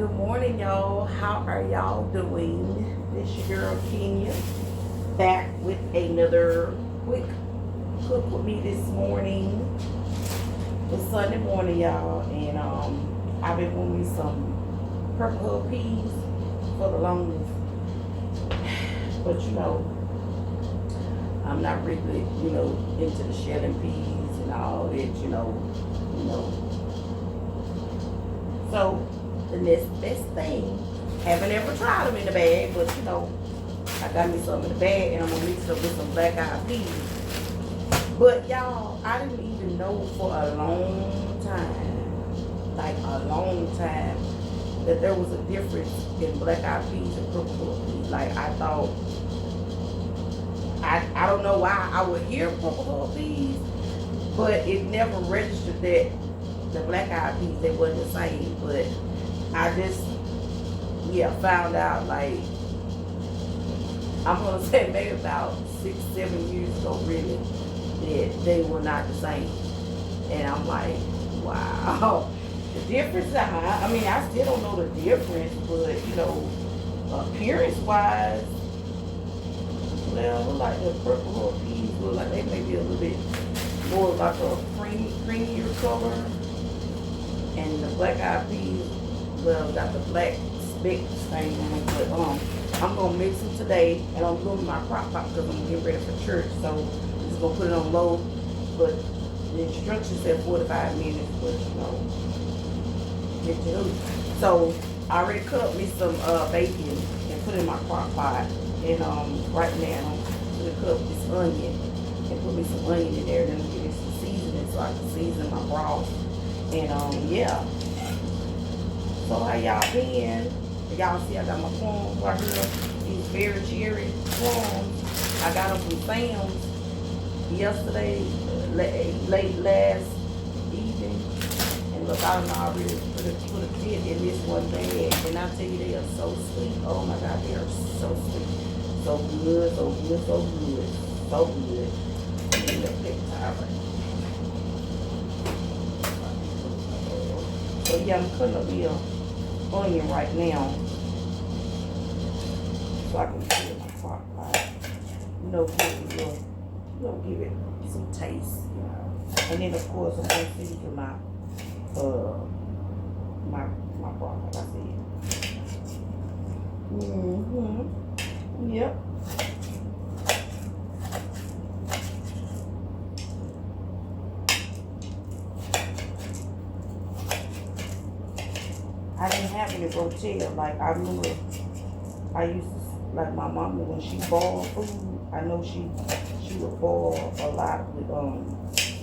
Good morning, y'all. How are y'all doing? This your girl Kenya back with another quick cook with me this morning. It's Sunday morning, y'all, and I've been wanting me some Purplehull peas for the longest, but I'm not really into the shelling peas and all that, So the next best thing, haven't ever tried them in the bag, but I got me some in the bag and I'm gonna mix it up with some black eyed peas. But y'all, I didn't even know for a long time, that there was a difference in black eyed peas and purple peas. Like I thought, I don't know why I would hear purple peas, but it never registered that the black eyed peas, they wasn't the same. But I just found out, like, I'm gonna say maybe about 6-7 years ago really, that they were not the same. And I'm like, wow. The difference, I mean, I still don't know the difference, but appearance wise, well, look like the purple peas look like they may be a little bit more like a creamier color. And the black eyed peas, well, got the black specks thing on them. But I'm gonna mix them today, and I'm doing my crock pot because I'm gonna get ready for church. So I'm just gonna put it on low. But the instructions said 45 minutes, but get you. So I already cut up me some bacon and put it in my crock pot. And right now I'm gonna cut up this onion and put me some onion in there, and then give it some seasoning so I can season my broth. And yeah. So how y'all been? Y'all see I got my plums right here. These very cherry plums. I got them from Sam's yesterday, late last evening. And look, I done already put a kid in this one bag. And I tell you, they are so sweet. Oh my God, they are so sweet. So good, so good, so good. So good. Let me look that time right. So yeah, I'm cutting up the onion right now, so I can put it in my crock pot. Give it some taste. And then of course I'm gonna season my my broth, like I said. Yep. I didn't have any rotel. Like I remember, I used to, like my mama, when she boiled food, I know she would boil a lot with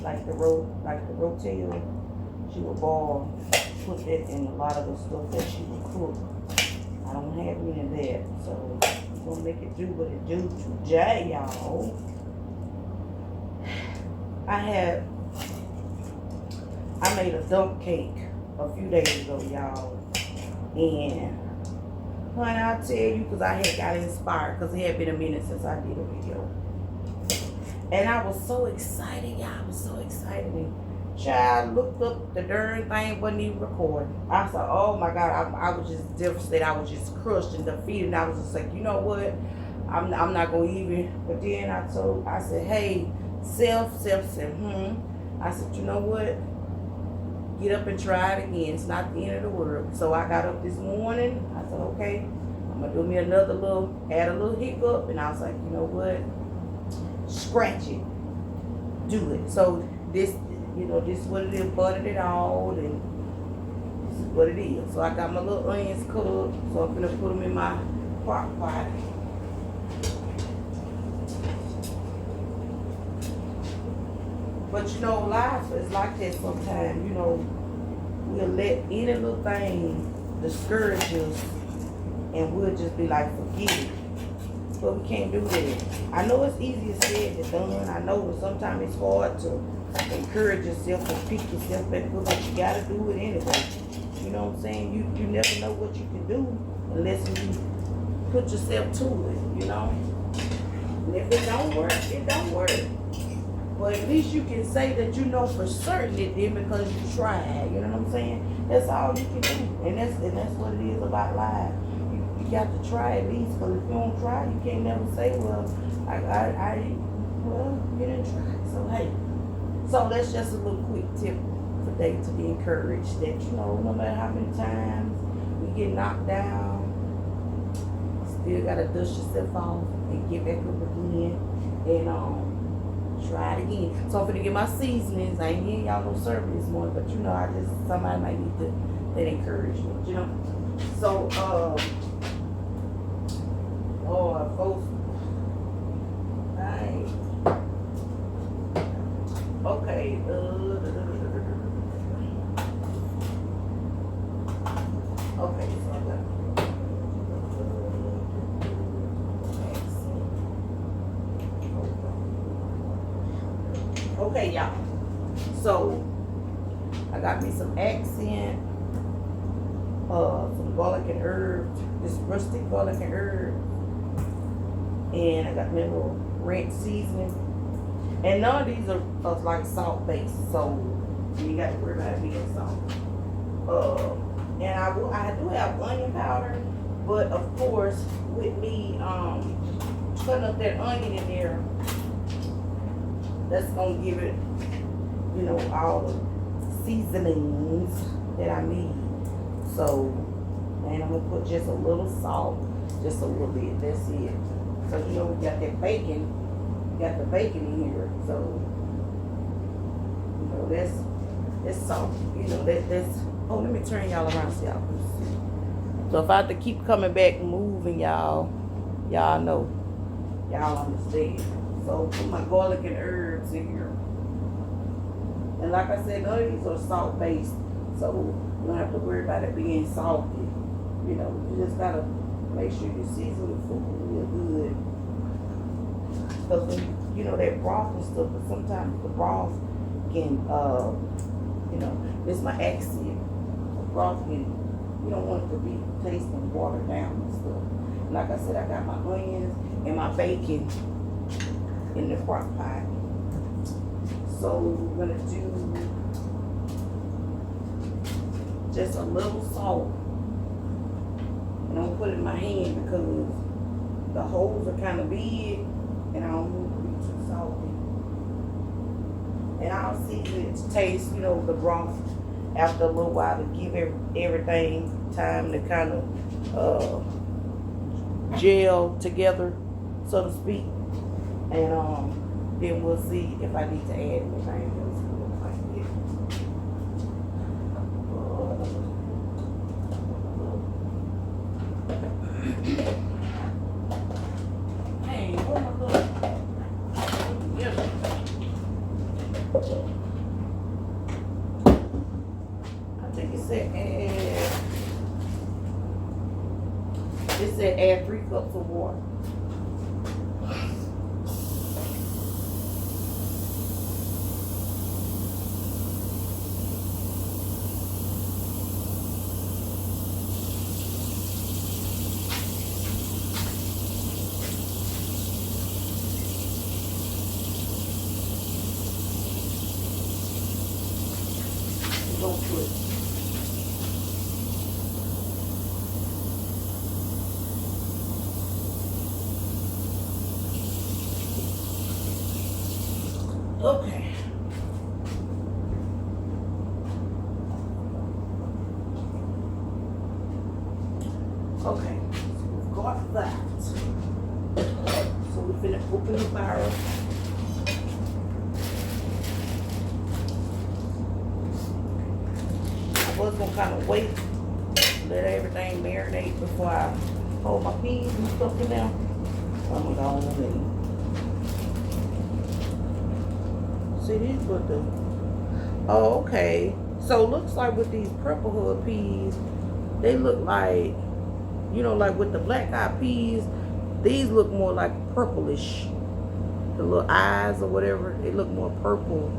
like the rotel. She would boil, put that in a lot of the stuff that she would cook. I don't have any of that, so I'm gonna make it do what it do today, y'all. I made a dump cake a few days ago, y'all. And honey, I'll tell you, because I had got inspired, because it had been a minute since I did a video. And I was so excited, y'all. I was so excited. And child, looked up, the darn thing wasn't even recording. I said, oh my God, I was just devastated. I was just crushed and defeated. And I was just like, you know what? I'm not going to even. But then I said, hey, self. I said, you know what? Get up and try it again. It's not the end of the world. So I got up this morning. I said, okay, I'm gonna do me another add a little hiccup. And I was like, you know what? Scratch it. Do it. So this is what it is. Buttered it all, and this is what it is. So I got my little onions cut up. So I'm gonna put them in my crock pot. But life is like that sometimes. We'll let any little thing discourage us, and we'll just be like, forget it. But we can't do that. I know it's easier said than done. I know that sometimes it's hard to encourage yourself and pick yourself back up, but you gotta do it anyway. You know what I'm saying? You never know what you can do unless you put yourself to it, And if it don't work, it don't work. But at least you can say that you know for certain it did because you tried. You know what I'm saying? That's all you can do. And that's what it is about life. You got to try at least, because if you don't try, you can't never say, well, well, you didn't try. So hey. So that's just a little quick tip for today to be encouraged that, you know, no matter how many times we get knocked down, still gotta dust yourself off and get back up again and try it again. So I'm finna get my seasonings. I ain't getting y'all no serving this morning, but you know, somebody might need that encouragement, you know. So folks, okay, okay, so I got okay, y'all. So I got me some accent, some garlic and herbs, this rustic garlic and herb, and I got me a little ranch seasoning. And none of these are like salt based, so you ain't got to worry about it being salt. And I do have onion powder, but of course with me cutting up that onion in there, that's gonna give it, you know, all the seasonings that I need. So, and I'm gonna put just a little salt, just a little bit. That's it. So you know we got that bacon. Got the bacon in here, so you know that's salt. You know that's. Oh, let me turn y'all around so y'all can see. So if I have to keep coming back and moving, y'all know, y'all understand. So put my garlic and herbs in here, and like I said, none of these are salt based, so you don't have to worry about it being salty. You know, you just gotta make sure you season the food real good. Because when you know that broth and stuff, but sometimes the broth can, you know, this is my accent. The broth can, you don't want it to be tasting watered down and stuff. And like I said, I got my onions and my bacon in the crock pot. So we're gonna do just a little salt, and I'm gonna put it in my hand because the holes are kind of big. And I don't want it to be too salty. And I'll season it to taste, you know, the broth after a little while to give everything time to kind of gel together, so to speak. And then we'll see if I need to add anything else. It said add 3 cups of water. We're gonna put okay. Okay, so we've got that. So we're finna open the barrel. I was gonna kind of wait, let everything marinate before I hold my peas and stuff in there. I'm gonna go on and see these with the, oh, okay. So it looks like with these Purplehull peas, they look like, you know, like with the black eyed peas, these look more like purplish. The little eyes or whatever, they look more purple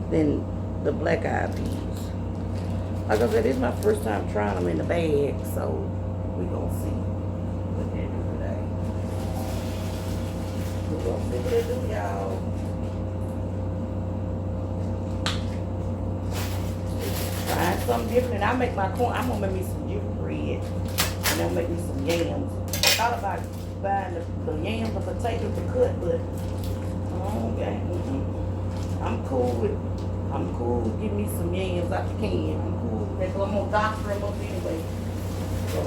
than the black eyed peas. Like I said, this is my first time trying them in the bag, so we gonna see what they do today. We're gonna see what they do, y'all. something different. I make my corn. I'm gonna make me some gingerbread, and then make me some yams. I thought about buying the yams, the potatoes to cut, but okay. I'm cool with getting me some yams out the can. I'm cool with that, 'cause I'm gonna doctor them up anyway. So,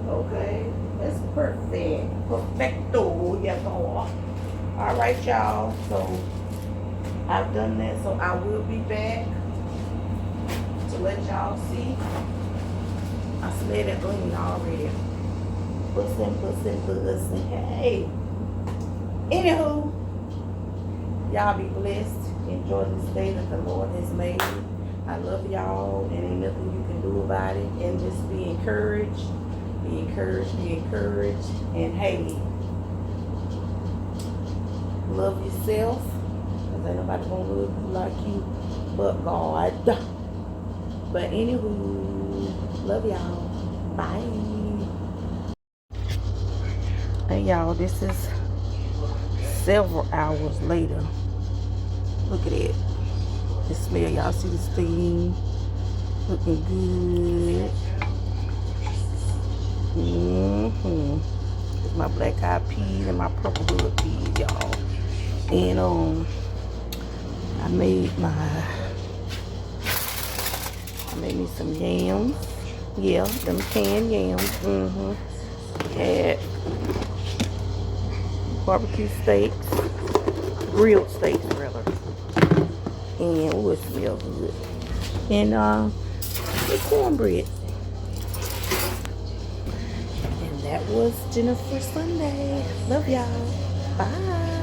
okay, that's perfect. Perfecto, yes, all right, y'all. So I've done that, so I will be back to let y'all see. I smell that green already. Bussin'. Hey. Anywho, y'all be blessed. Enjoy this day that the Lord has made. I love y'all, and ain't nothing you can do about it. And just be encouraged. Be encouraged. And hey, love yourself. Cause ain't nobody gonna love you like you but God. But anywho, love y'all. Bye. Hey y'all, this is several hours later. Look at it. The smell, y'all see the steam? Looking good. It's my black eyed peas and my Purplehull peas, y'all. And I made me some yams. Yeah, them canned yams. Had barbecue steaks, grilled steaks rather. And it smells good. And it's cornbread. And that was dinner for Sunday. Love y'all. Bye.